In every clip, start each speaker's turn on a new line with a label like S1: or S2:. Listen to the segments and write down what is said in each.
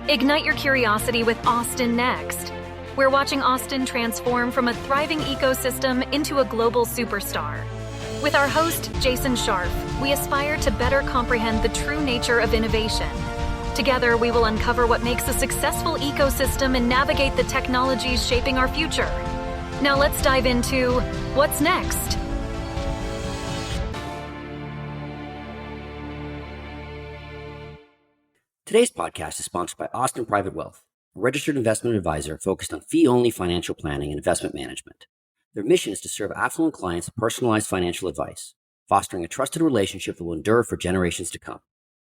S1: Ignite your curiosity with Austin Next. We're watching Austin transform from a thriving ecosystem into a global superstar. With our host, Jason Scharf, we aspire to better comprehend the true nature of innovation. Together, we will uncover what makes a successful ecosystem and navigate the technologies shaping our future. Now let's dive into what's next.
S2: Today's podcast is sponsored by Austin Private Wealth, a registered investment advisor focused on fee-only financial planning and investment management. Their mission is to serve affluent clients with personalized financial advice, fostering a trusted relationship that will endure for generations to come.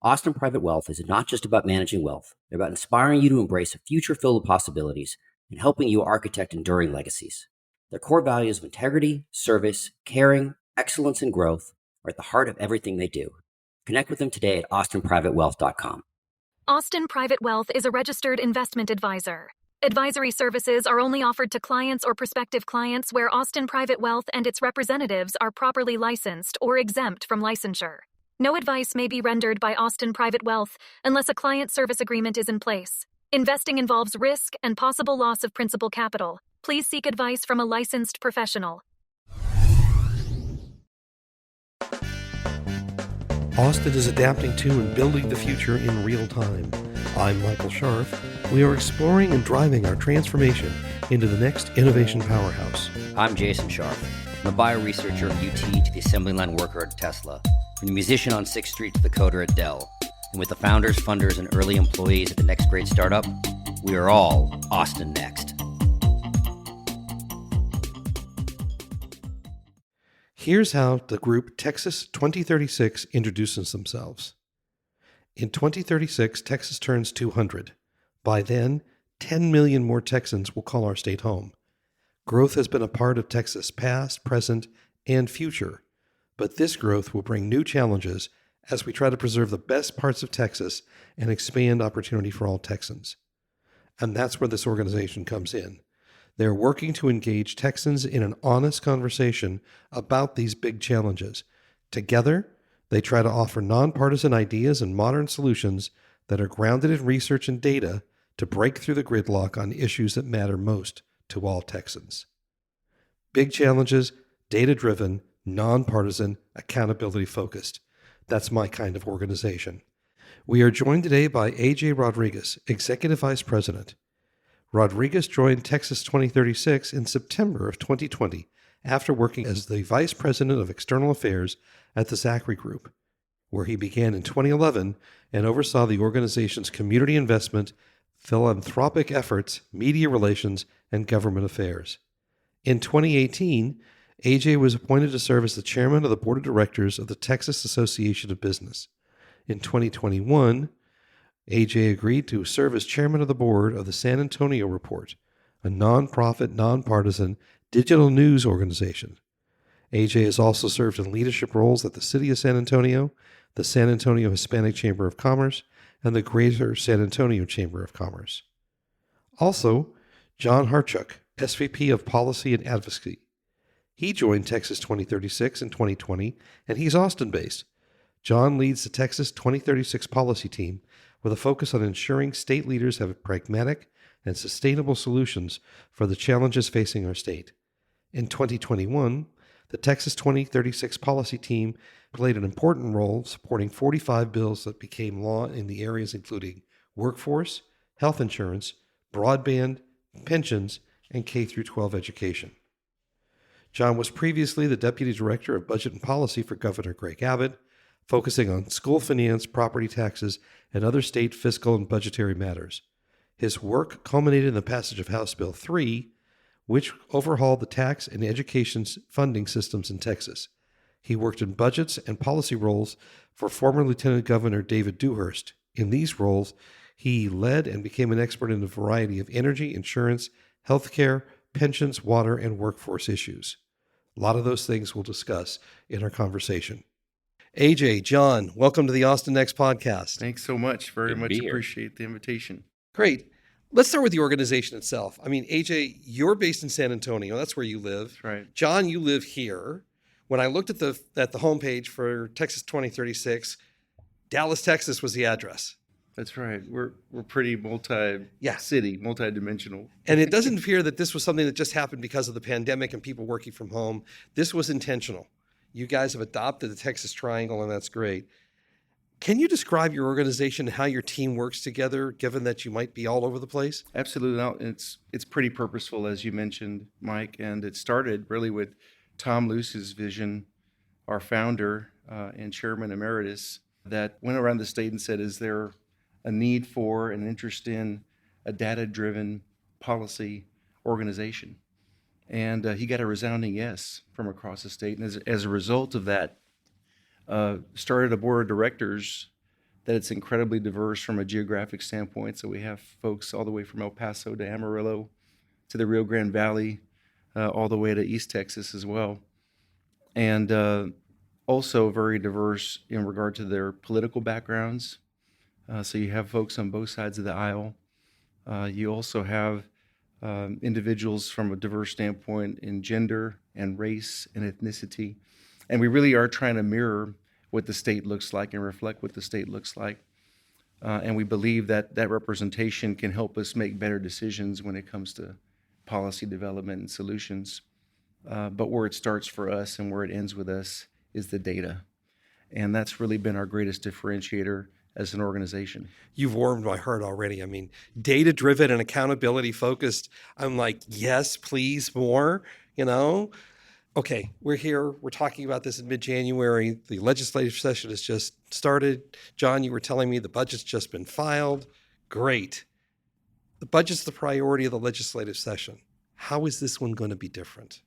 S2: Austin Private Wealth is not just about managing wealth. They're about inspiring you to embrace a future filled with possibilities and helping you architect enduring legacies. Their core values of integrity, service, caring, excellence, and growth are at the heart of everything they do. Connect with them today at austinprivatewealth.com.
S1: Austin Private Wealth is a registered investment advisor. Advisory services are only offered to clients or prospective clients where Austin Private Wealth and its representatives are properly licensed or exempt from licensure. No advice may be rendered by Austin Private Wealth unless a client service agreement is in place. Investing involves risk and possible loss of principal capital. Please seek advice from a licensed professional.
S3: Austin is adapting to and building the future in real time. I'm Michael Scharf. We are exploring and driving our transformation into the next innovation powerhouse.
S2: I'm Jason Scharf. I'm a bioresearcher at UT to the assembly line worker at Tesla, from the musician on 6th Street to the coder at Dell. And with the founders, funders, and early employees at the next great startup, we are all Austin Next.
S3: Here's how the group Texas 2036 introduces themselves. In 2036, Texas turns 200. By then, 10 million more Texans will call our state home. Growth has been a part of Texas' past, present, and future, but this growth will bring new challenges as we try to preserve the best parts of Texas and expand opportunity for all Texans. And that's where this organization comes in. They're working to engage Texans in an honest conversation about these big challenges. Together, they try to offer nonpartisan ideas and modern solutions that are grounded in research and data to break through the gridlock on issues that matter most to all Texans. Big challenges, data-driven, nonpartisan, accountability-focused. That's my kind of organization. We are joined today by AJ Rodriguez, Executive Vice President. Rodriguez joined Texas 2036 in September of 2020 after working as the Vice President of External Affairs at the Zachary Group, where he began in 2011 and oversaw the organization's community investment, philanthropic efforts, media relations, and government affairs. In 2018, AJ was appointed to serve as the chairman of the board of directors of the Texas Association of Business. In 2021, AJ agreed to serve as chairman of the board of the San Antonio Report, a nonprofit, nonpartisan digital news organization. AJ has also served in leadership roles at the City of San Antonio, the San Antonio Hispanic Chamber of Commerce, and the Greater San Antonio Chamber of Commerce. Also, John Hryhorchuk, SVP of Policy and Advocacy. He joined Texas 2036 in 2020, and he's Austin-based. John leads the Texas 2036 policy team with a focus on ensuring state leaders have pragmatic and sustainable solutions for the challenges facing our state. In 2021, the Texas 2036 policy team played an important role supporting 45 bills that became law in the areas including workforce, health insurance, broadband, pensions, and K-12 education. John was previously the Deputy Director of Budget and Policy for Governor Greg Abbott, focusing on school finance, property taxes, and other state fiscal and budgetary matters. His work culminated in the passage of House Bill 3, which overhauled the tax and education funding systems in Texas. He worked in budgets and policy roles for former Lieutenant Governor David Dewhurst. In these roles, he led and became an expert in a variety of energy, insurance, healthcare, pensions, water, and workforce issues. A lot of those things we'll discuss in our conversation. AJ, John, welcome to the Austin Next podcast.
S4: Thanks so much. Very much appreciate the invitation.
S3: Great. Let's start with the organization itself. I mean, AJ, you're based in San Antonio. That's where you live.
S4: That's right.
S3: John, you live here. When I looked at the homepage for Texas 2036, Dallas, Texas was the address.
S4: That's right. We're pretty multi-city, multi-dimensional.
S3: And it doesn't appear that this was something that just happened because of the pandemic and people working from home. This was intentional. You guys have adopted the Texas Triangle, and that's great. Can you describe your organization and how your team works together, given that you might be all over the place?
S4: Absolutely. It's pretty purposeful, as you mentioned, Mike, and it started really with Tom Luce's vision, our founder and chairman emeritus, that went around the state and said, is there a need for an interest in a data-driven policy organization? And he got a resounding yes from across the state. And as a result of that, started a board of directors that it's incredibly diverse from a geographic standpoint. So we have folks all the way from El Paso to Amarillo to the Rio Grande Valley, all the way to East Texas as well. And also very diverse in regard to their political backgrounds. So you have folks on both sides of the aisle. You also have individuals from a diverse standpoint in gender and race and ethnicity. And we really are trying to mirror what the state looks like and reflect what the state looks like. And we believe that that representation can help us make better decisions when it comes to policy development and solutions. But where it starts for us and where it ends with us is the data. And that's really been our greatest differentiator as an organization.
S3: You've warmed my heart already. I mean, data-driven and accountability-focused. I'm like, yes, please, more, Okay, we're here. We're talking about this in mid-January. The legislative session has just started. John, you were telling me the budget's just been filed. Great. The budget's the priority of the legislative session. How is this one going to be different?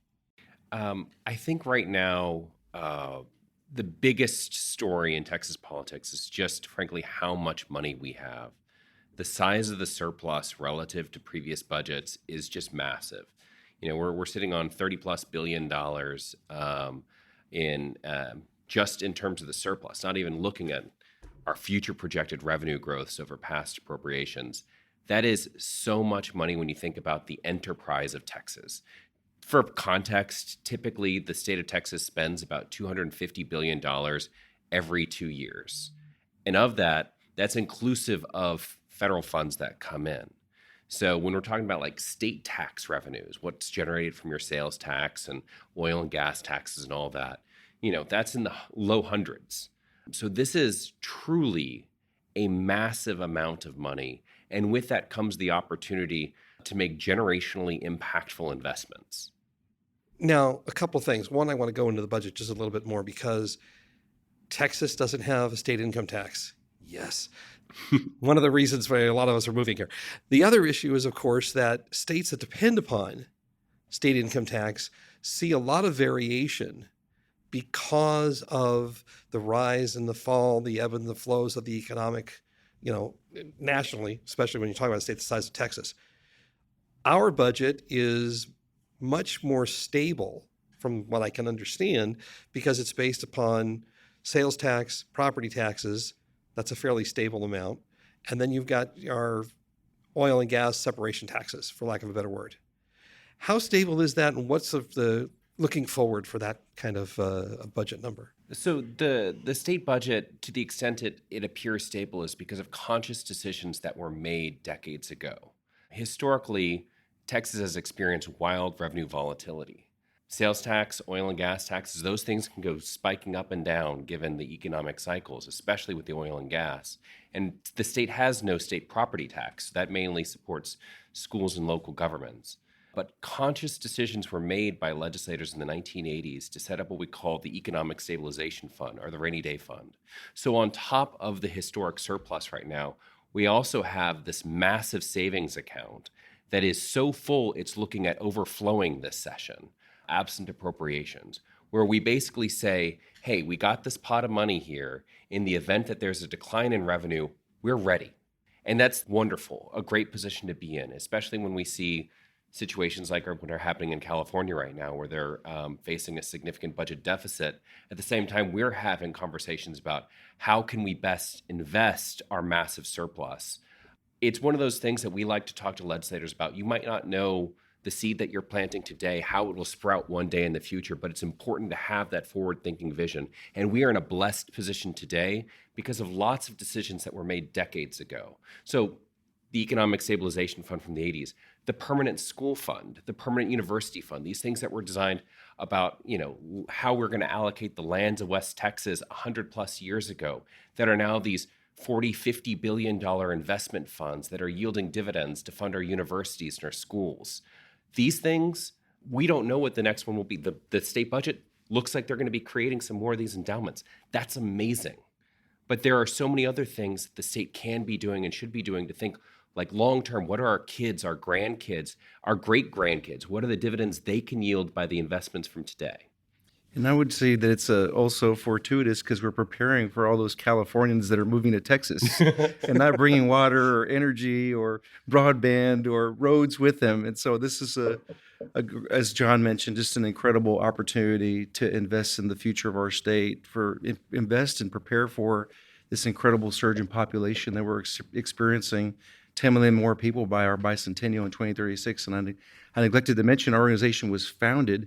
S5: I think right now, the biggest story in Texas politics is just, frankly, how much money we have. The size of the surplus relative to previous budgets is just massive. We're sitting on $30+ billion in just in terms of the surplus, not even looking at our future projected revenue growths over past appropriations. That is so much money when you think about the enterprise of Texas. For context, typically the state of Texas spends about $250 billion every 2 years. And of that, that's inclusive of federal funds that come in. So when we're talking about like state tax revenues, what's generated from your sales tax and oil and gas taxes and all that, that's in the low hundreds. So this is truly a massive amount of money. And with that comes the opportunity to make generationally impactful investments.
S3: Now, a couple things. One, I want to go into the budget just a little bit more because Texas doesn't have a state income tax. Yes. One of the reasons why a lot of us are moving here. The other issue is, of course, that states that depend upon state income tax see a lot of variation because of the rise and the fall, the ebb and the flows of the economic, nationally, especially when you're talking about a state the size of Texas. Our budget is much more stable from what I can understand because it's based upon sales tax, property taxes. That's a fairly stable amount. And then you've got our oil and gas separation taxes, for lack of a better word. How stable is that, and what's the looking forward for that kind of a budget number?
S5: So the state budget, to the extent it appears stable, is because of conscious decisions that were made decades ago. Historically, Texas has experienced wild revenue volatility. Sales tax, oil and gas taxes, those things can go spiking up and down given the economic cycles, especially with the oil and gas. And the state has no state property tax. That mainly supports schools and local governments. But conscious decisions were made by legislators in the 1980s to set up what we call the Economic Stabilization Fund, or the Rainy Day Fund. So on top of the historic surplus right now, we also have this massive savings account that is so full it's looking at overflowing this session, absent appropriations, where we basically say, hey, we got this pot of money here. In the event that there's a decline in revenue, we're ready. And that's wonderful, a great position to be in, especially when we see situations like what are happening in California right now, where they're facing a significant budget deficit. At the same time, we're having conversations about how can we best invest our massive surplus. It's one of those things that we like to talk to legislators about. You might not know the seed that you're planting today, how it will sprout one day in the future, but it's important to have that forward-thinking vision. And we are in a blessed position today because of lots of decisions that were made decades ago. So the Economic Stabilization Fund from the 80s, the Permanent School Fund, the Permanent University Fund, these things that were designed about, how we're going to allocate the lands of West Texas 100 plus years ago that are now these $40-50 billion investment funds that are yielding dividends to fund our universities and our schools. These things, we don't know what the next one will be. The state budget looks like they're going to be creating some more of these endowments. That's amazing. But there are so many other things that the state can be doing and should be doing to think like long-term, what are our kids, our grandkids, our great-grandkids? What are the dividends they can yield by the investments from today?
S4: And I would say that it's also fortuitous because we're preparing for all those Californians that are moving to Texas and not bringing water or energy or broadband or roads with them. And so this is, as John mentioned, just an incredible opportunity to invest in the future of our state, invest and prepare for this incredible surge in population that we're experiencing. 10 million more people by our bicentennial in 2036. And I neglected to mention our organization was founded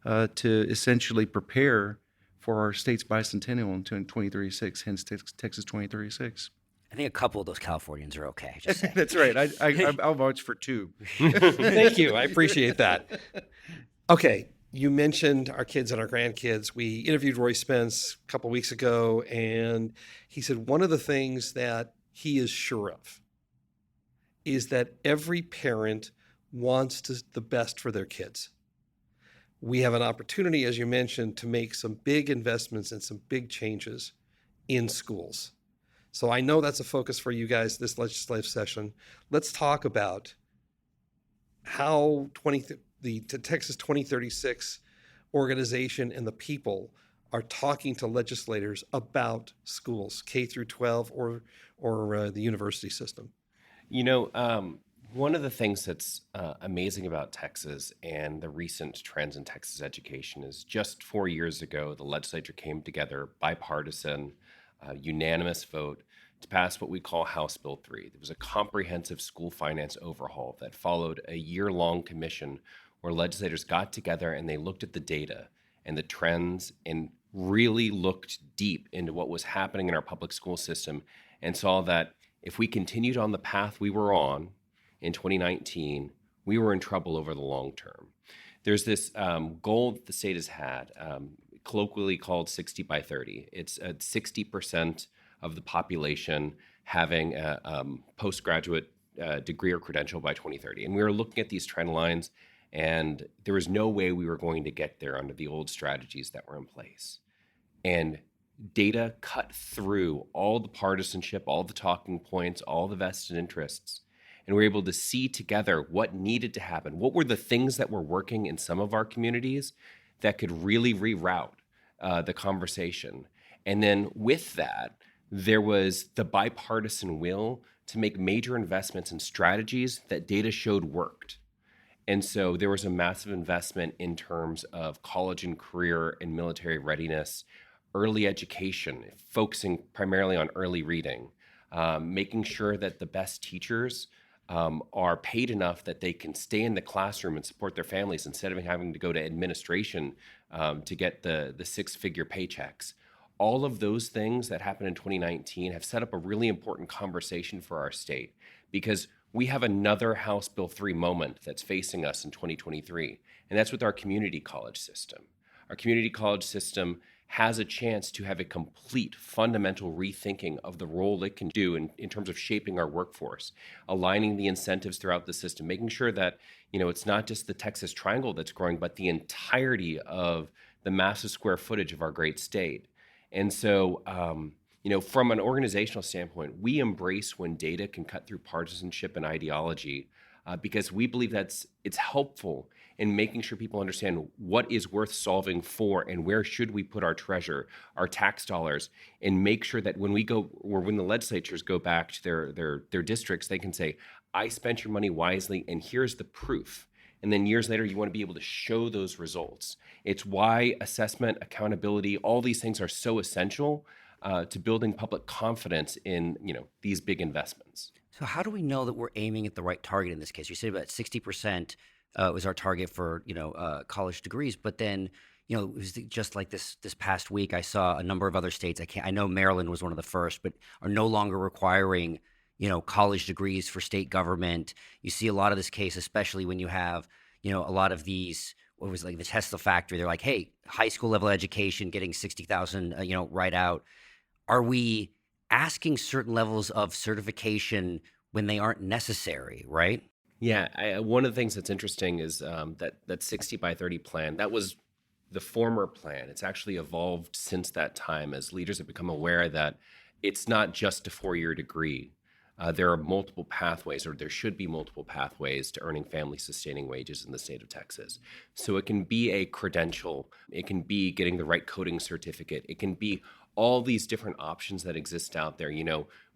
S4: to essentially prepare for our state's bicentennial in 2036, hence Texas 2036.
S2: I think a couple of those Californians are okay. Just saying.
S4: That's right. I'll vouch for two.
S3: Thank you. I appreciate that. Okay. You mentioned our kids and our grandkids. We interviewed Roy Spence a couple of weeks ago, and he said one of the things that he is sure of is that every parent wants the best for their kids. We have an opportunity, as you mentioned, to make some big investments and some big changes in schools. So I know that's a focus for you guys this legislative session. Let's talk about how the Texas 2036 organization and the people are talking to legislators about schools, K through 12 or the university system.
S5: One of the things that's amazing about Texas and the recent trends in Texas education is just 4 years ago, the legislature came together, bipartisan, unanimous vote to pass what we call House Bill 3. There was a comprehensive school finance overhaul that followed a year-long commission where legislators got together and they looked at the data and the trends and really looked deep into what was happening in our public school system and saw that if we continued on the path we were on in 2019, we were in trouble over the long term. There's this goal that the state has had, colloquially called 60 by 30. It's 60% of the population having a postgraduate degree or credential by 2030. And we were looking at these trend lines, and there was no way we were going to get there under the old strategies that were in place. And data cut through all the partisanship, all the talking points, all the vested interests, and we're able to see together what needed to happen. What were the things that were working in some of our communities that could really reroute the conversation? And then with that, there was the bipartisan will to make major investments in strategies that data showed worked. And so there was a massive investment in terms of college and career and military readiness, early education, focusing primarily on early reading, making sure that the best teachers are paid enough that they can stay in the classroom and support their families instead of having to go to administration to get the six-figure paychecks. All of those things that happened in 2019 have set up a really important conversation for our state because we have another House Bill 3 moment that's facing us in 2023, and that's with our community college system. Our community college system has a chance to have a complete fundamental rethinking of the role it can do in terms of shaping our workforce, aligning the incentives throughout the system, making sure that, it's not just the Texas Triangle that's growing, but the entirety of the massive square footage of our great state. And so, from an organizational standpoint, we embrace when data can cut through partisanship and ideology because we believe it's helpful in making sure people understand what is worth solving for and where should we put our treasure, our tax dollars, and make sure that when the legislatures go back to their districts, they can say, I spent your money wisely and here's the proof. And then years later, you want to be able to show those results. It's why assessment, accountability, all these things are so essential to building public confidence in these big investments.
S2: So how do we know that we're aiming at the right target in this case? You said about 60% was our target for college degrees. But then it was just like this past week, I saw a number of other states. I know Maryland was one of the first, but are no longer requiring college degrees for state government. You see a lot of this case, especially when you have a lot of these. What was like the Tesla factory? They're like, hey, high school level education, getting 60,000, right out. Are we asking certain levels of certification when they aren't necessary, right?
S5: Yeah, one of the things that's interesting is that 60 by 30 plan, that was the former plan. It's actually evolved since that time as leaders have become aware that it's not just a 4-year degree. There are multiple pathways, or there should be multiple pathways to earning family-sustaining wages in the state of Texas. So it can be a credential. It can be getting the right coding certificate. It can be all these different options that exist out there.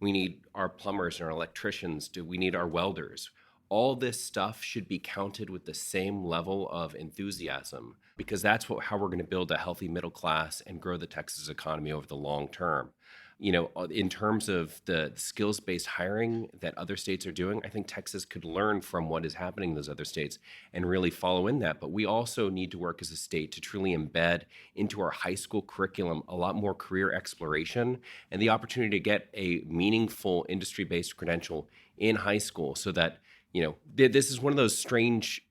S5: We need our plumbers and our electricians. We need our welders. All this stuff should be counted with the same level of enthusiasm, because that's how we're going to build a healthy middle class and grow the Texas economy over the long term. In terms of the skills-based hiring that other states are doing, I think Texas could learn from what is happening in those other states and really follow in that. But we also need to work as a state to truly embed into our high school curriculum a lot more career exploration and the opportunity to get a meaningful industry-based credential in high school, so that this is one of those strange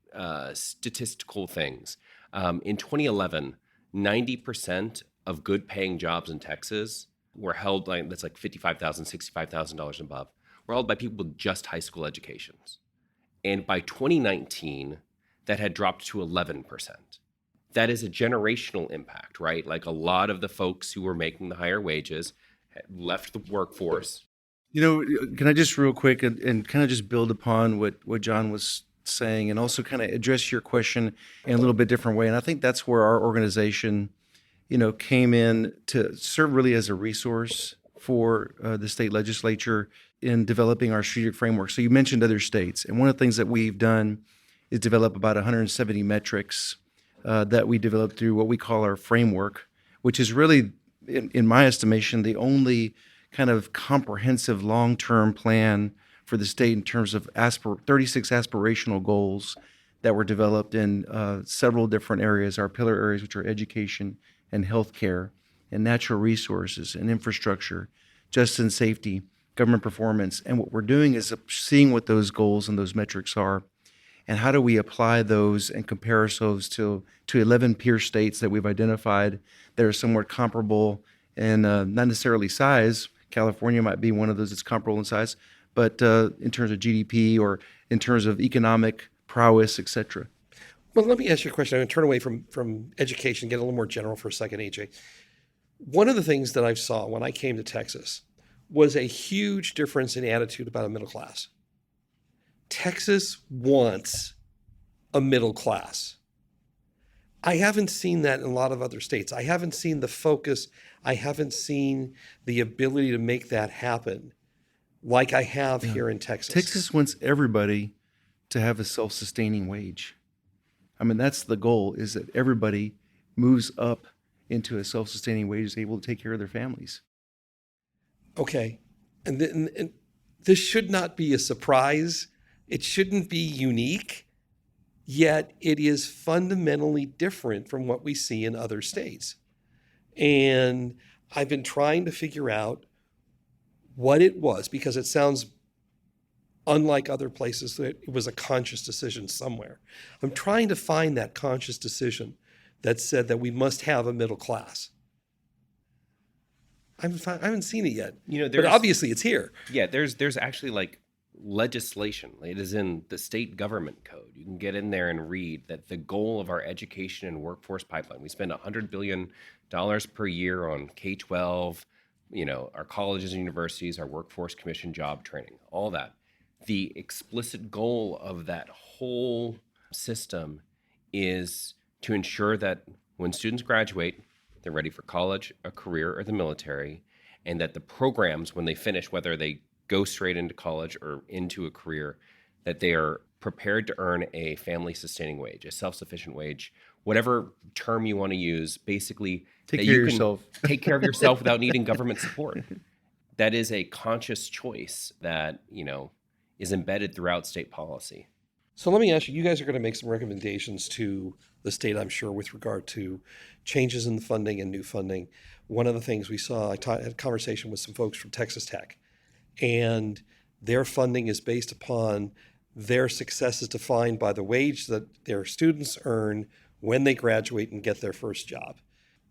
S5: statistical things. In 2011, 90% of good-paying jobs in Texas were held that's like $55,000, $65,000 above, were held by people with just high school educations. And by 2019, that had dropped to 11%. That is a generational impact, right? Like a lot of the folks who were making the higher wages had left the workforce.
S4: Can I just real quick and kind of just build upon what John was saying, and also kind of address your question in a little bit different way. And I think that's where our organization came in to serve really as a resource for the state legislature in developing our strategic framework. So you mentioned other states, and one of the things that we've done is develop about 170 metrics that we developed through what we call our framework, which is really, in my estimation, the only kind of comprehensive long-term plan for the state in terms of 36 aspirational goals that were developed in several different areas, our pillar areas, which are education and healthcare and natural resources and infrastructure, justice and safety, government performance. And what we're doing is seeing what those goals and those metrics are, and how do we apply those and compare ourselves to 11 peer states that we've identified that are somewhat comparable in not necessarily size. California might be one of those that's comparable in size, but in terms of GDP or in terms of economic prowess, et cetera.
S3: Well, let me ask you a question. I'm going to turn away from education, get a little more general for a second, AJ. One of the things that I saw when I came to Texas was a huge difference in attitude about a middle class. Texas wants a middle class. I haven't seen that in a lot of other states. I haven't seen the focus. I haven't seen the ability to make that happen like I have here in Texas.
S4: Texas wants everybody to have a self-sustaining wage. I mean, that's the goal, is that everybody moves up into a self-sustaining wage, is able to take care of their families.
S3: Okay. And this should not be a surprise. It shouldn't be unique, yet it is fundamentally different from what we see in other states. And I've been trying to figure out what it was, because it sounds unlike other places that it was a conscious decision somewhere. I'm trying to find that conscious decision that said that we must have a middle class. I haven't seen it yet, but obviously it's here.
S5: Yeah, there's actually like legislation. It is in the state government code. You can get in there and read that the goal of our education and workforce pipeline, we spend $100 billion per year on K-12, our colleges and universities, our workforce commission, job training, all that. The explicit goal of that whole system is to ensure that when students graduate, they're ready for college, a career, or the military, and that the programs, when they finish, whether they go straight into college or into a career, that they are prepared to earn a family-sustaining wage, a self-sufficient wage, whatever term you want to use, basically
S4: take care of yourself.
S5: Take care of yourself without needing government support. That is a conscious choice that, is embedded throughout state policy.
S3: So let me ask you, you guys are going to make some recommendations to the state, I'm sure, with regard to changes in the funding and new funding. One of the things we saw, had a conversation with some folks from Texas Tech, and their funding is based upon their success is defined by the wage that their students earn when they graduate and get their first job.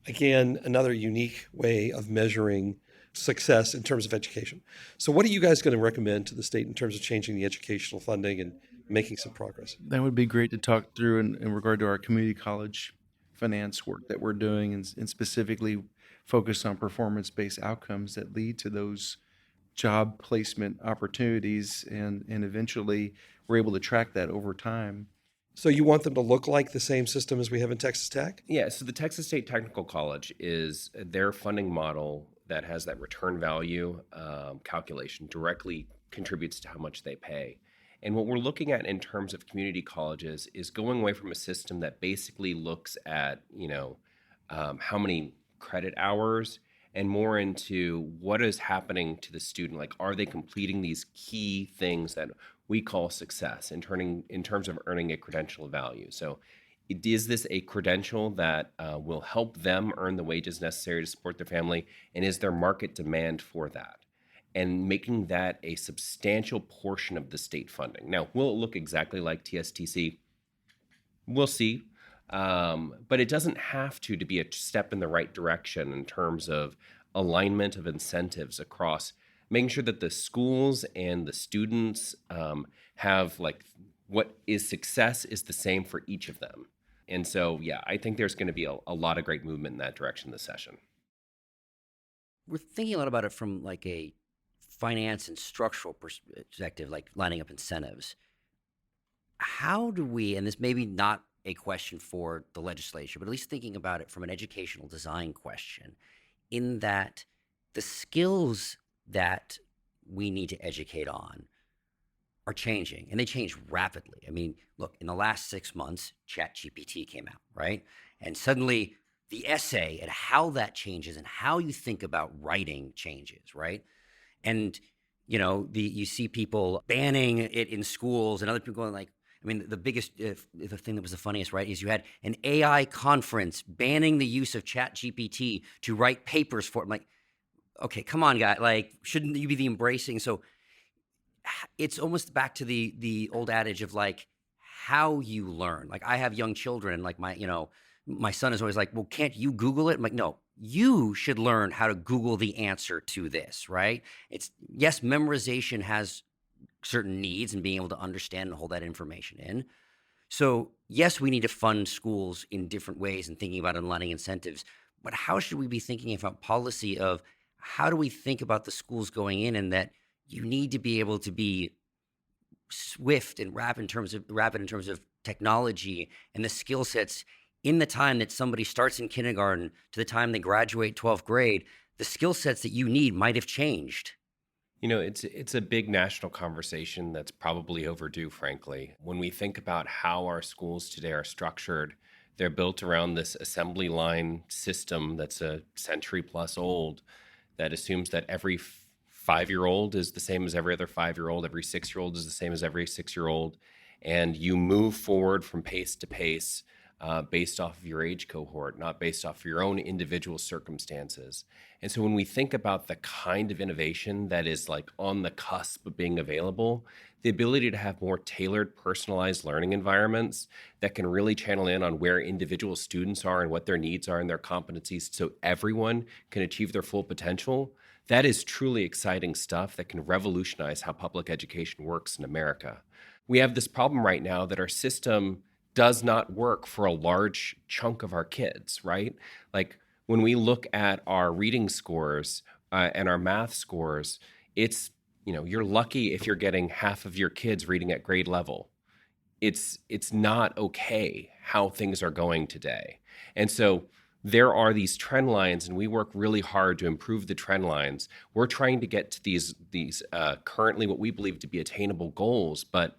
S3: Again, another unique way of measuring success in terms of education. So what are you guys going to recommend to the state in terms of changing the educational funding and making some progress?
S4: That would be great to talk through in regard to our community college finance work that we're doing, and specifically focus on performance-based outcomes that lead to those job placement opportunities, and eventually we're able to track that over time.
S3: So you want them to look like the same system as we have in Texas Tech?
S5: Yeah, so the Texas State Technical College is their funding model that has that return value calculation directly contributes to how much they pay. And what we're looking at in terms of community colleges is going away from a system that basically looks at, how many credit hours and more into what is happening to the student. Like, are they completing these key things that we call success in terms of earning a credential of value? So is this a credential that will help them earn the wages necessary to support their family? And is there market demand for that? And making that a substantial portion of the state funding. Now, will it look exactly like TSTC? We'll see. But it doesn't have to be a step in the right direction in terms of alignment of incentives across making sure that the schools and the students have what is success is the same for each of them. And so, yeah, I think there's going to be a lot of great movement in that direction this session.
S2: We're thinking a lot about it from a finance and structural perspective, like lining up incentives. How do we, and this may be not a question for the legislature, but at least thinking about it from an educational design question, in that the skills that we need to educate on are changing, and they change rapidly. I mean, look, in the last 6 months, ChatGPT came out, right? And suddenly the essay and how that changes and how you think about writing changes, right? And, you see people banning it in schools and other people going the biggest, the thing that was the funniest, right, is you had an AI conference banning the use of ChatGPT to write papers for it. I'm like, okay, come on, guy. Shouldn't you be the embracing? So it's almost back to the old adage of how you learn. I have young children, my son is always like, well, can't you Google it? I'm like, no, you should learn how to Google the answer to this, right? Yes, memorization has certain needs and being able to understand and hold that information in. So yes, we need to fund schools in different ways and thinking about aligning incentives, but how should we be thinking about policy of how do we think about the schools going in, and that you need to be able to be swift and rapid in terms of technology and the skill sets in the time that somebody starts in kindergarten to the time they graduate 12th grade. The skill sets that you need might have changed.
S5: It's a big national conversation that's probably overdue, frankly. When we think about how our schools today are structured, they're built around this assembly line system that's a century plus old that assumes that every 5-year-old is the same as every other 5-year-old, every 6-year-old is the same as every 6-year-old, and you move forward from pace to pace based off of your age cohort, not based off of your own individual circumstances. And so when we think about the kind of innovation that is on the cusp of being available, the ability to have more tailored, personalized learning environments that can really channel in on where individual students are and what their needs are and their competencies so everyone can achieve their full potential, that is truly exciting stuff that can revolutionize how public education works in America. We have this problem right now that our system does not work for a large chunk of our kids, right? When we look at our reading scores and our math scores, it's, you're lucky if you're getting half of your kids reading at grade level. It's not okay how things are going today. And so there are these trend lines, and we work really hard to improve the trend lines. We're trying to get to these currently what we believe to be attainable goals, but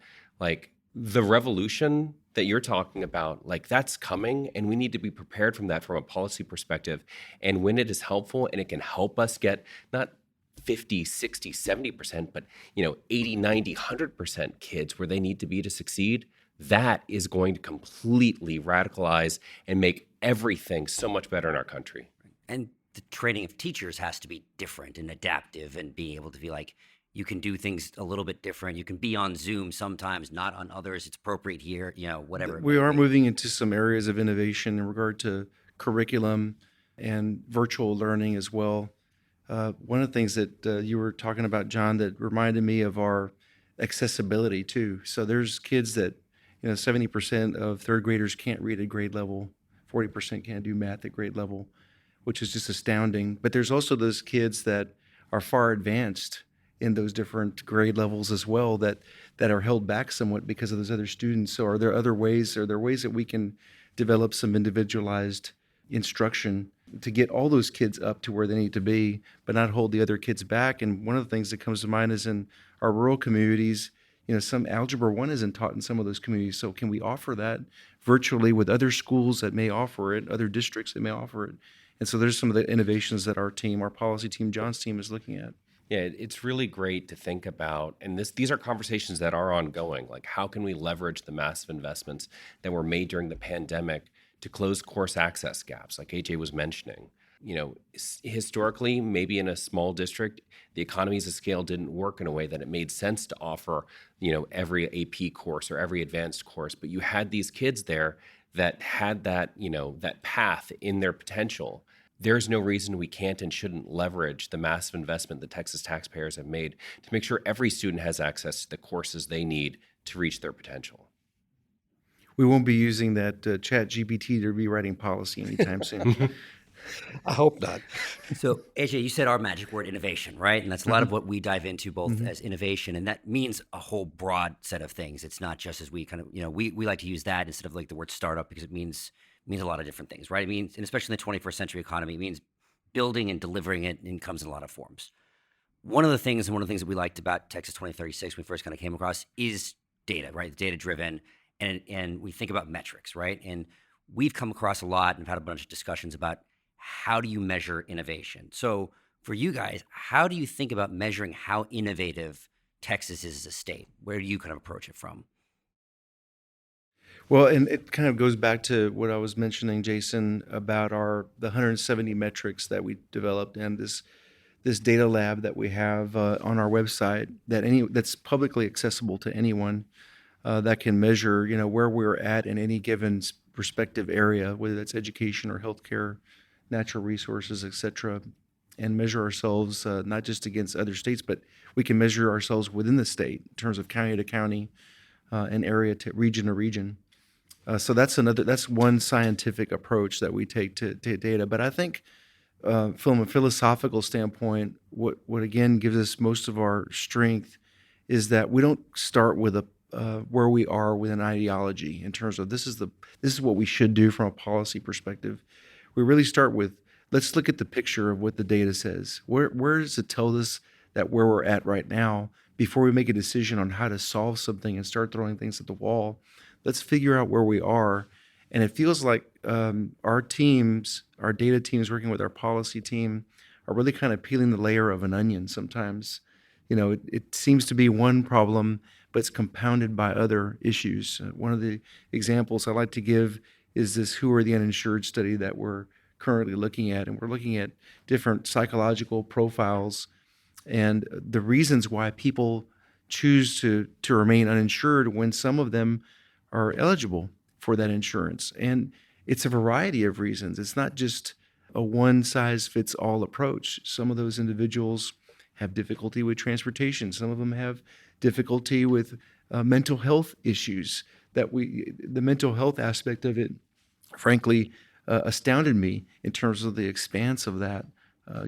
S5: the revolution that you're talking about, that's coming, and we need to be prepared from that from a policy perspective. And when it is helpful and it can help us get not 50, 60, 70%, but 80, 90, 100% kids where they need to be to succeed, that is going to completely radicalize and make everything so much better in our country.
S2: And the training of teachers has to be different and adaptive and being able to be like, you can do things a little bit different. You can be on Zoom sometimes, not on others. It's appropriate here, whatever.
S4: We are moving into some areas of innovation in regard to curriculum and virtual learning as well. One of the things that you were talking about, John, that reminded me of our accessibility too. So there's kids that, 70% of third graders can't read at grade level, 40% can't do math at grade level, which is just astounding. But there's also those kids that are far advanced in those different grade levels as well that are held back somewhat because of those other students. So are there ways that we can develop some individualized instruction to get all those kids up to where they need to be, but not hold the other kids back? And one of the things that comes to mind is in our rural communities, some Algebra 1 isn't taught in some of those communities. So can we offer that virtually with other schools that may offer it, other districts that may offer it? And so there's some of the innovations that our policy team, John's team, is looking at.
S5: Yeah, it's really great to think about, and these are conversations that are ongoing, like how can we leverage the massive investments that were made during the pandemic to close course access gaps, like AJ was mentioning. Historically, maybe in a small district, the economies of scale didn't work in a way that it made sense to offer, every AP course or every advanced course. But you had these kids there that had that, that path in their potential. There's no reason we can't and shouldn't leverage the massive investment that Texas taxpayers have made to make sure every student has access to the courses they need to reach their potential.
S4: We won't be using that chat GPT to be writing policy anytime soon.
S3: I hope not.
S2: So, AJ, you said our magic word, innovation, right? And that's a lot of what we dive into both as innovation. And that means a whole broad set of things. It's not just as we kind of, we like to use that instead of like the word startup because it means a lot of different things, right? It means, and especially in the 21st century economy, it means building and delivering it and comes in a lot of forms. One of the things that we liked about Texas 2036 when we first kind of came across is data, right? Data driven. And we think about metrics, right? And we've come across a lot and had a bunch of discussions about how do you measure innovation? So for you guys, how do you think about measuring how innovative Texas is as a state? Where do you kind of approach it from?
S4: Well, and it kind of goes back to what I was mentioning, Jason, about the 170 metrics that we developed and this data lab that we have on our website that's publicly accessible to anyone that can measure, where we're at in any given respective area, whether that's education or healthcare, natural resources, et cetera, and measure ourselves not just against other states, but we can measure ourselves within the state in terms of county to county and area to region. So that's one scientific approach that we take to data. But I think from a philosophical standpoint, what again gives us most of our strength is that we don't start with where we are with an ideology in terms of this is what we should do from a policy perspective. We really start with, let's look at the picture of what the data says. Where does it tell us that where we're at right now before we make a decision on how to solve something and start throwing things at the wall? Let's figure out where we are. And it feels like our data teams working with our policy team are really kind of peeling the layer of an onion sometimes. It seems to be one problem, but it's compounded by other issues. One of the examples I like to give is this Who Are the Uninsured study that we're currently looking at. And we're looking at different psychological profiles and the reasons why people choose to remain uninsured when some of them are eligible for that insurance. And it's a variety of reasons. It's not just a one-size-fits-all approach. Some of those individuals have difficulty with transportation. Some of them have difficulty with mental health issues. The mental health aspect of it, frankly, astounded me in terms of the expanse of that,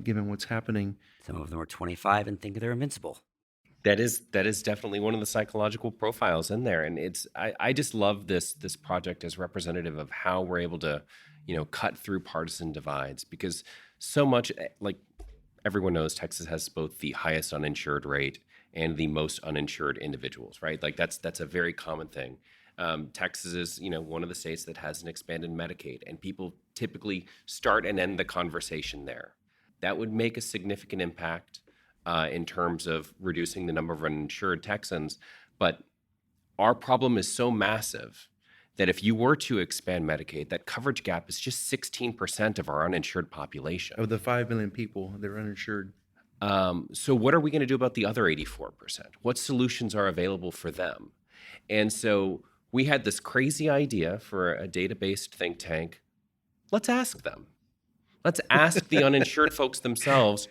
S4: given what's happening.
S2: Some of them are 25 and think they're invincible.
S5: That is definitely one of the psychological profiles in there, and I just love this project as representative of how we're able to, cut through partisan divides, because so much, like everyone knows, Texas has both the highest uninsured rate and the most uninsured individuals, right? Like that's a very common thing. Texas is, one of the states that has an expanded Medicaid, and people typically start and end the conversation there. That would make a significant impact in terms of reducing the number of uninsured Texans. But Our problem is so massive that if you were to expand Medicaid, that coverage gap is just 16% of our uninsured population.
S4: Of the 5 million people, they're uninsured.
S5: So what are we going to do about the other 84%? What solutions are available for them? And so we had this crazy idea for a data-based think tank. Let's ask them. Let's ask the uninsured folks themselves,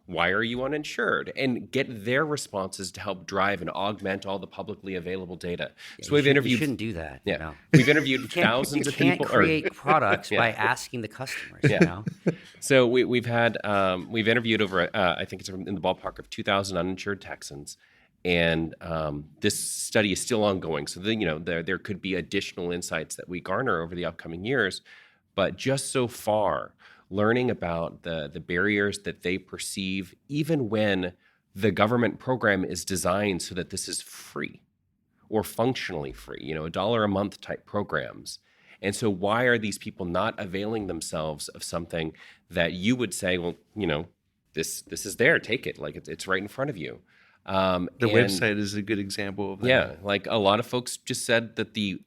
S5: why are you uninsured? And get their responses to help drive and augment all the publicly available data.
S2: Yeah,
S5: So we've interviewed.
S2: You shouldn't do that.
S5: Yeah,
S2: You know?
S5: we've interviewed thousands of people.
S2: You can't create products by asking the customers.
S5: Yeah.
S2: You know?
S5: So we've interviewed over I think it's in the ballpark of 2,000 uninsured Texans, and this study is still ongoing. So there could be additional insights that we garner over the upcoming years, but just so far, learning about the barriers that they perceive, even when the government program is designed so that this is free or functionally free, $1 a month type programs. And so why are these people not availing themselves of something that you would say, well, this is there, take it, like it's right in front of you.
S4: The website is a good example of that.
S5: Yeah, like a lot of folks just said that the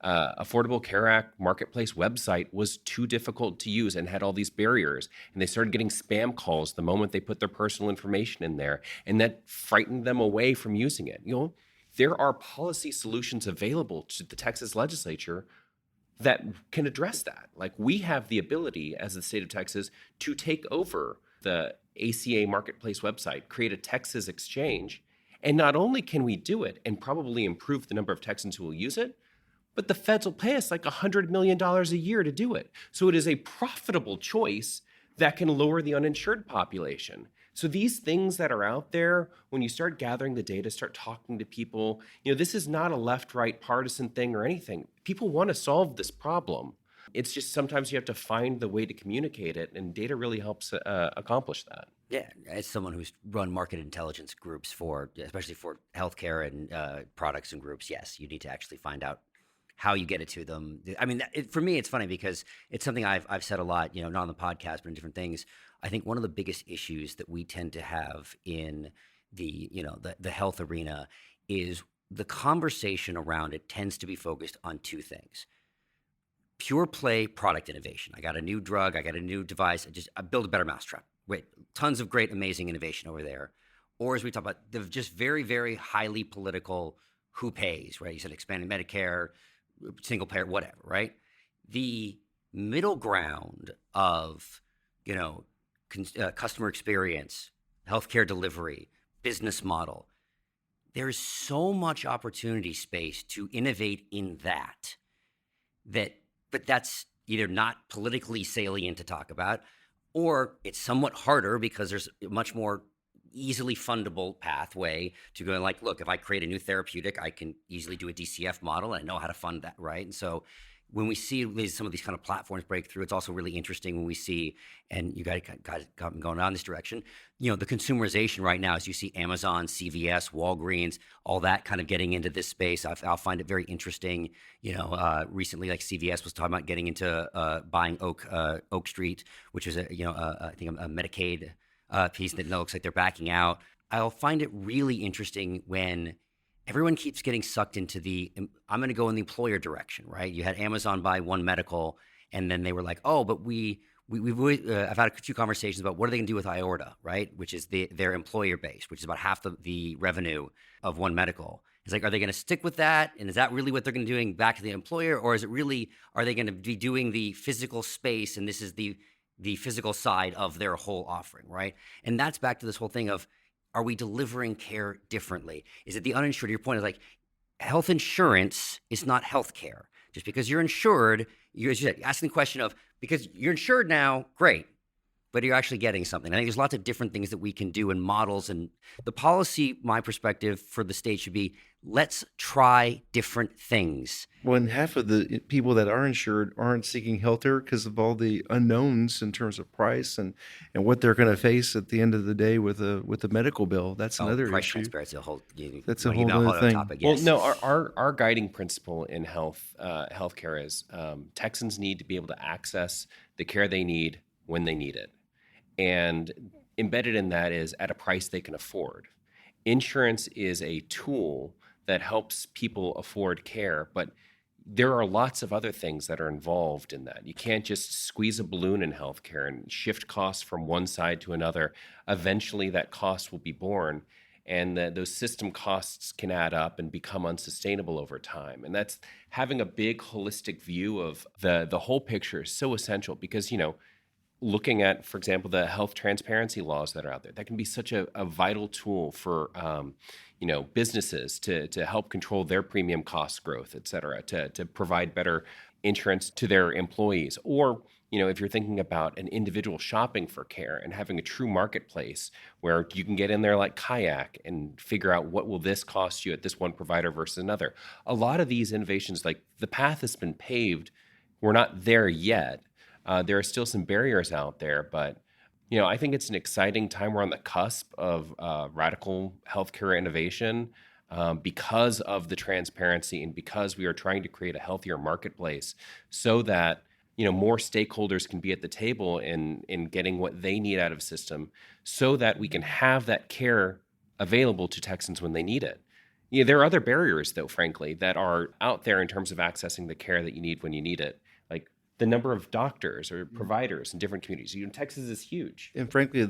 S5: Affordable Care Act Marketplace website was too difficult to use and had all these barriers. And they started getting spam calls the moment they put their personal information in there. And that frightened them away from using it. There are policy solutions available to the Texas legislature that can address that. Like, we have the ability as the state of Texas to take over the ACA Marketplace website, create a Texas exchange. And not only can we do it and probably improve the number of Texans who will use it, but the feds will pay us like $100 million a year to do it. So it is a profitable choice that can lower the uninsured population. So these things that are out there, when you start gathering the data, start talking to people, this is not a left-right partisan thing or anything. People want to solve this problem. It's just sometimes you have to find the way to communicate it, and data really helps accomplish that.
S2: Yeah, as someone who's run market intelligence groups especially for healthcare and products and groups, yes, you need to actually find out how you get it to them. I mean, for me, it's funny because it's something I've said a lot, not on the podcast, but in different things. I think one of the biggest issues that we tend to have in the health arena is the conversation around it tends to be focused on two things. Pure play product innovation. I got a new drug, I got a new device, I build a better mousetrap. Wait, tons of great, amazing innovation over there. Or as we talk about, the just very, very highly political who pays, right? You said expanding Medicare, single payer, whatever, right? The middle ground of, customer experience, healthcare delivery, business model, there's so much opportunity space to innovate in that, but that's either not politically salient to talk about, or it's somewhat harder because there's a much more easily fundable pathway to go like, look, if I create a new therapeutic, I can easily do a DCF model and I know how to fund that, right? And so when we see some of these kind of platforms break through, it's also really interesting when we see, and you guys got me going on this direction, the consumerization right now, as you see Amazon, CVS, Walgreens, all that kind of getting into this space. I'll find it very interesting. Recently, like CVS was talking about getting into buying Oak Street, which is I think a Medicaid piece that looks like they're backing out. I'll find it really interesting when everyone keeps getting sucked into I'm going to go in the employer direction, right? You had Amazon buy One Medical, and then they were like, oh, but we've I've had a few conversations about what are they going to do with IORTA, right? Which is their employer base, which is about half the revenue of One Medical. It's like, are they going to stick with that? And is that really what they're going to be doing back to the employer? Or is it really, are they going to be doing the physical space, and this is the physical side of their whole offering, right? And that's back to this whole thing of, are we delivering care differently? Is it the uninsured? Your point is like, health insurance is not health care. Just because you're insured, you're asking the question of, because you're insured now, great, but you're actually getting something. I think there's lots of different things that we can do in models. And the policy, my perspective for the state should be, let's try different things.
S4: Well, and half of the people that are insured aren't seeking healthcare because of all the unknowns in terms of price and what they're going to face at the end of the day with a medical bill. That's another
S2: price
S4: issue.
S2: Transparency,
S4: That's a whole other thing.
S2: Topic, yes.
S5: Well, no, our guiding principle in healthcare is Texans need to be able to access the care they need when they need it. And embedded in that is at a price they can afford. Insurance is a tool that helps people afford care, but there are lots of other things that are involved in that. You can't just squeeze a balloon in healthcare and shift costs from one side to another. Eventually, that cost will be borne, and those system costs can add up and become unsustainable over time. And that's having a big holistic view of the whole picture is so essential because, looking at, for example, the health transparency laws that are out there, that can be such a vital tool for businesses to help control their premium cost growth, et cetera, to provide better insurance to their employees. Or, if you're thinking about an individual shopping for care and having a true marketplace where you can get in there like Kayak and figure out what will this cost you at this one provider versus another. A lot of these innovations, like the path has been paved. We're not there yet. There are still some barriers out there, but I think it's an exciting time. We're on the cusp of radical healthcare innovation because of the transparency and because we are trying to create a healthier marketplace so that more stakeholders can be at the table in getting what they need out of system so that we can have that care available to Texans when they need it. There are other barriers, though, frankly, that are out there in terms of accessing the care that you need when you need it. Like the number of doctors or providers in different communities. Texas is huge.
S4: And frankly, a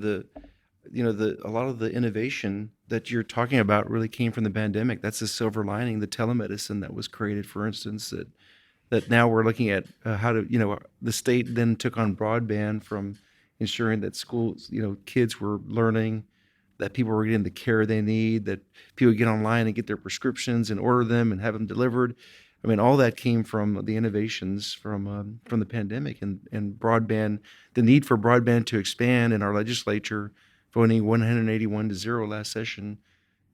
S4: lot of the innovation that you're talking about really came from the pandemic. That's the silver lining, the telemedicine that was created, for instance, that now we're looking at how to, the state then took on broadband from ensuring that schools, kids were learning, that people were getting the care they need, that people get online and get their prescriptions and order them and have them delivered. I mean, all that came from the innovations from the pandemic and broadband, the need for broadband to expand in our legislature, voting 181-0 last session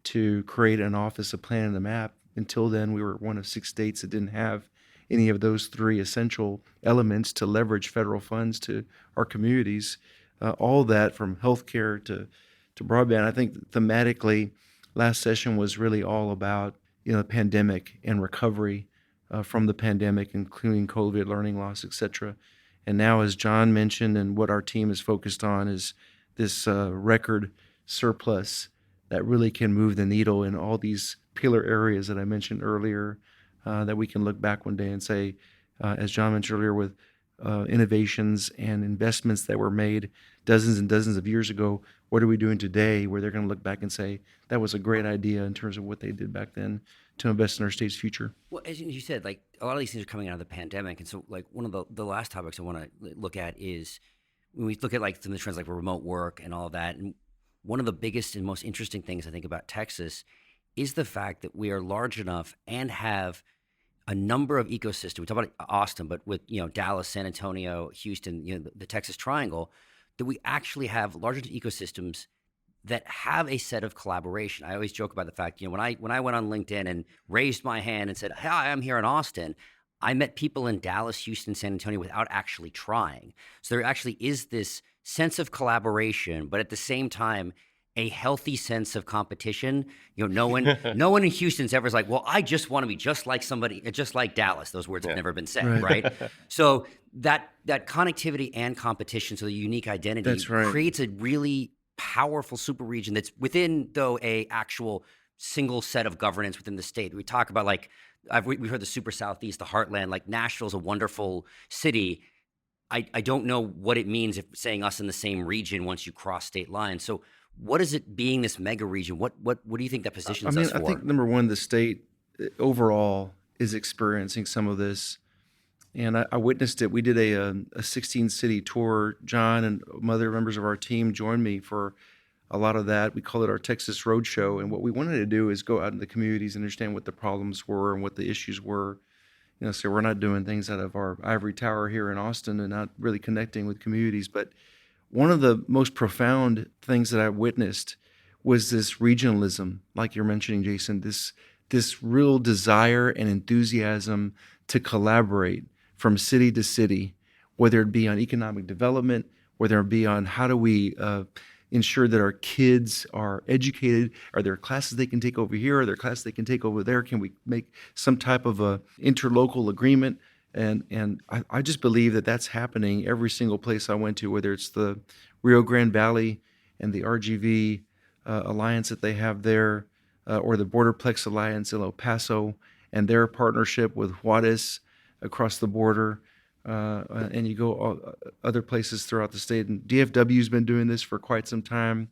S4: to create an Office of Plan and the Map. Until then, we were one of 6 states that didn't have any of those 3 essential elements to leverage federal funds to our communities. All that from healthcare to broadband. I think thematically, last session was really all about the pandemic and recovery from the pandemic, including COVID, learning loss, et cetera. And now, as John mentioned, and what our team is focused on is this record surplus that really can move the needle in all these pillar areas that I mentioned earlier, that we can look back one day and say, as John mentioned earlier, with innovations and investments that were made dozens and dozens of years ago, what are we doing today where they're going to look back and say, that was a great idea in terms of what they did back then to invest in our state's future?
S2: Well, as you said, like a lot of these things are coming out of the pandemic. And so like one of the last topics I want to look at is when we look at like some of the trends like remote work and all of that. And one of the biggest and most interesting things I think about Texas is the fact that we are large enough and have a number of ecosystems. We talk about Austin, but with Dallas, San Antonio, Houston, the Texas Triangle, that we actually have large ecosystems that have a set of collaboration. I always joke about the fact, when I went on LinkedIn and raised my hand and said, "Hi, I'm here in Austin," I met people in Dallas, Houston, San Antonio without actually trying. So there actually is this sense of collaboration, but at the same time, a healthy sense of competition. No one in Houston's ever like, well, I just want to be just like somebody, just like Dallas. Those words have never been said, right? So that connectivity and competition, so the unique identity creates a really powerful super region that's within, though, a actual single set of governance within the state. We talk about we've heard the super Southeast, the heartland, like Nashville's a wonderful city. I don't know what it means if saying us in the same region once you cross state lines. So what is it being this mega region? What do you think that positions us for?
S4: I think number one, the state overall is experiencing some of this. And I witnessed it. We did a 16-city tour. John and other members of our team joined me for a lot of that. We call it our Texas Roadshow. And what we wanted to do is go out in the communities and understand what the problems were and what the issues were. So we're not doing things out of our ivory tower here in Austin and not really connecting with communities. But one of the most profound things that I witnessed was this regionalism, like you're mentioning, Jason, this real desire and enthusiasm to collaborate from city to city, whether it be on economic development, whether it be on how do we ensure that our kids are educated, are there classes they can take over here, are there classes they can take over there, can we make some type of a interlocal agreement? And I just believe that that's happening every single place I went to, whether it's the Rio Grande Valley and the RGV alliance that they have there, or the Borderplex Alliance in El Paso and their partnership with Juarez across the border. And you go other places throughout the state. And DFW's been doing this for quite some time.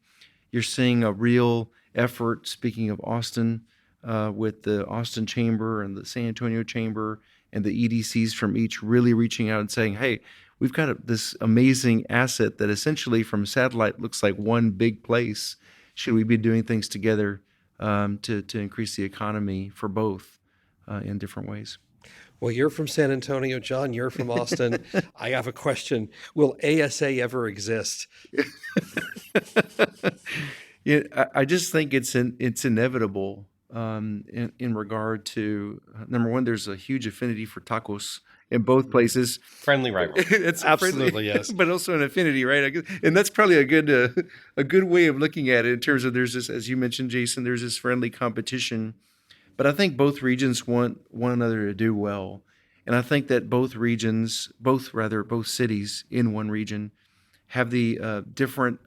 S4: You're seeing a real effort, speaking of Austin, with the Austin Chamber and the San Antonio Chamber and the EDCs from each really reaching out and saying, hey, we've got this amazing asset that essentially from satellite looks like one big place. Should we be doing things together to increase the economy for both in different ways?
S3: Well, you're from San Antonio, John. You're from Austin. I have a question. Will ASA ever exist?
S4: Yeah, I just think it's inevitable in regard to, number one, there's a huge affinity for tacos in both places.
S5: Friendly rivalry.
S4: It's
S3: Absolutely, yes.
S4: But also an affinity, right? And that's probably a good way of looking at it in terms of there's this, as you mentioned, Jason, there's this friendly competition. But I think both regions want one another to do well. And I think that both cities in one region have the different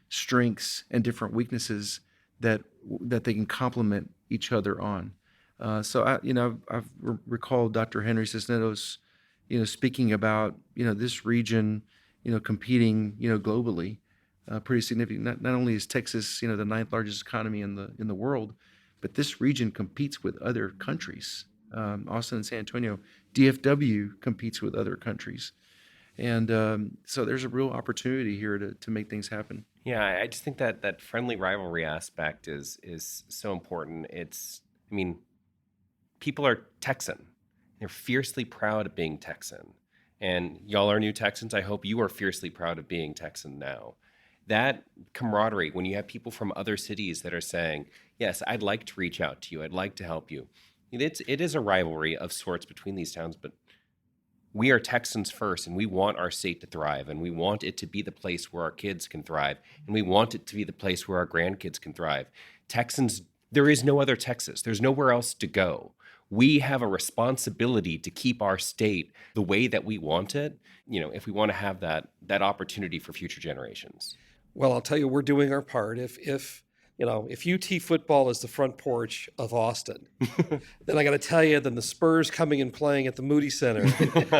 S4: strengths and different weaknesses that they can complement each other on. So I've recalled Dr. Henry Cisneros, speaking about this region, competing globally, pretty significant. Not only is Texas the ninth largest economy in the world, but this region competes with other countries. Austin and San Antonio, DFW competes with other countries. And so there's a real opportunity here to make things happen.
S5: Yeah, I just think that friendly rivalry aspect is so important. People are Texan. They're fiercely proud of being Texan. And y'all are new Texans. I hope you are fiercely proud of being Texan now. That camaraderie, when you have people from other cities that are saying, yes, I'd like to reach out to you, I'd like to help you. It is a rivalry of sorts between these towns, but we are Texans first, and we want our state to thrive, and we want it to be the place where our kids can thrive, and we want it to be the place where our grandkids can thrive. Texans, there is no other Texas. There's nowhere else to go. We have a responsibility to keep our state the way that we want it, if we want to have that opportunity for future generations.
S3: Well, I'll tell you, we're doing our part. If UT football is the front porch of Austin, then I got to tell you, then the Spurs coming and playing at the Moody Center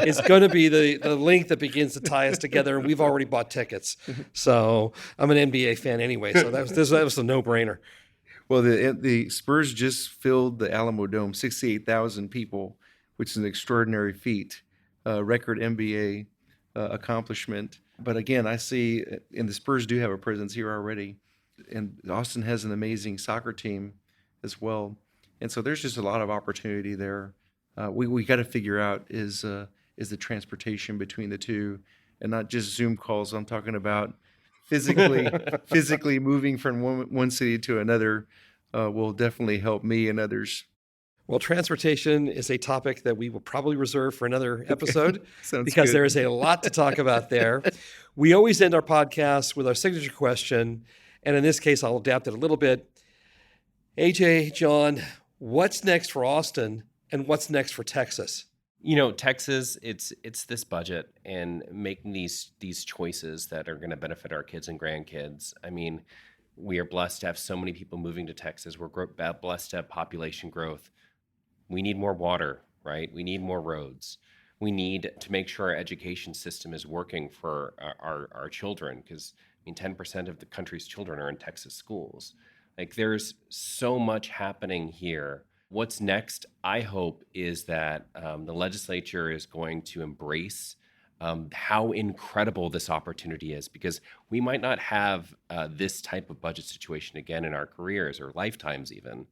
S3: is going to be the link that begins to tie us together. And we've already bought tickets. So I'm an NBA fan anyway. So that was a no-brainer.
S4: Well, the Spurs just filled the Alamo Dome, 68,000 people, which is an extraordinary feat, record NBA accomplishment. But again, I see, and the Spurs do have a presence here already, and Austin has an amazing soccer team as well. And so there's just a lot of opportunity there. We got to figure out is the transportation between the two, and not just Zoom calls. I'm talking about physically moving from one city to another will definitely help me and others.
S3: Well, transportation is a topic that we will probably reserve for another episode because
S4: good.
S3: There is a lot to talk about there. We always end our podcast with our signature question, and in this case, I'll adapt it a little bit. AJ, John, what's next for Austin, and what's next for Texas?
S5: Texas, it's this budget and making these choices that are going to benefit our kids and grandkids. We are blessed to have so many people moving to Texas. We're blessed to have population growth. We need more water, right? We need more roads. We need to make sure our education system is working for our children, because 10% of the country's children are in Texas schools. There's so much happening here. What's next, I hope, is that the legislature is going to embrace how incredible this opportunity is, because we might not have this type of budget situation again in our careers or lifetimes even.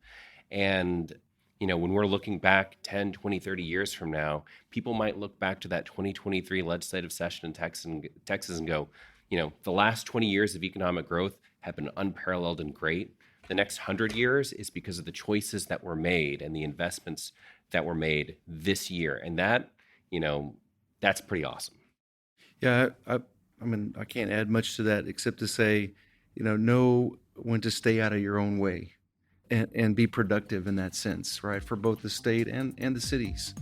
S5: And when we're looking back 10, 20, 30 years from now, people might look back to that 2023 legislative session in Texas and go, the last 20 years of economic growth have been unparalleled and great. The next 100 years is because of the choices that were made and the investments that were made this year. And that, that's pretty awesome.
S4: Yeah, I can't add much to that except to say, know when to stay out of your own way and be productive in that sense, right, for both the state and the cities.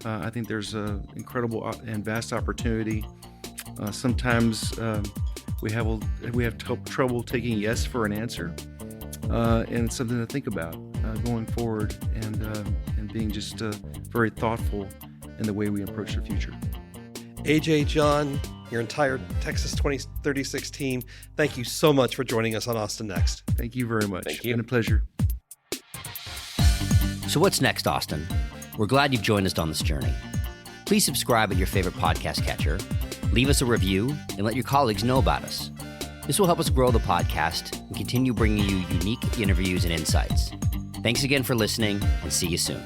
S4: I think there's an incredible and vast opportunity. Sometimes we have trouble taking yes for an answer. and it's something to think about going forward, and being just very thoughtful in the way we approach the future.
S3: AJ, John, your entire Texas 2036 team, thank you so much for joining us on Austin Next.
S4: Thank you very much.
S5: Thank you.
S4: It's been a pleasure.
S2: So what's next, Austin? We're glad you've joined us on this journey. Please subscribe at your favorite podcast catcher, leave us a review, and let your colleagues know about us. This will help us grow the podcast and continue bringing you unique interviews and insights. Thanks again for listening, and see you soon.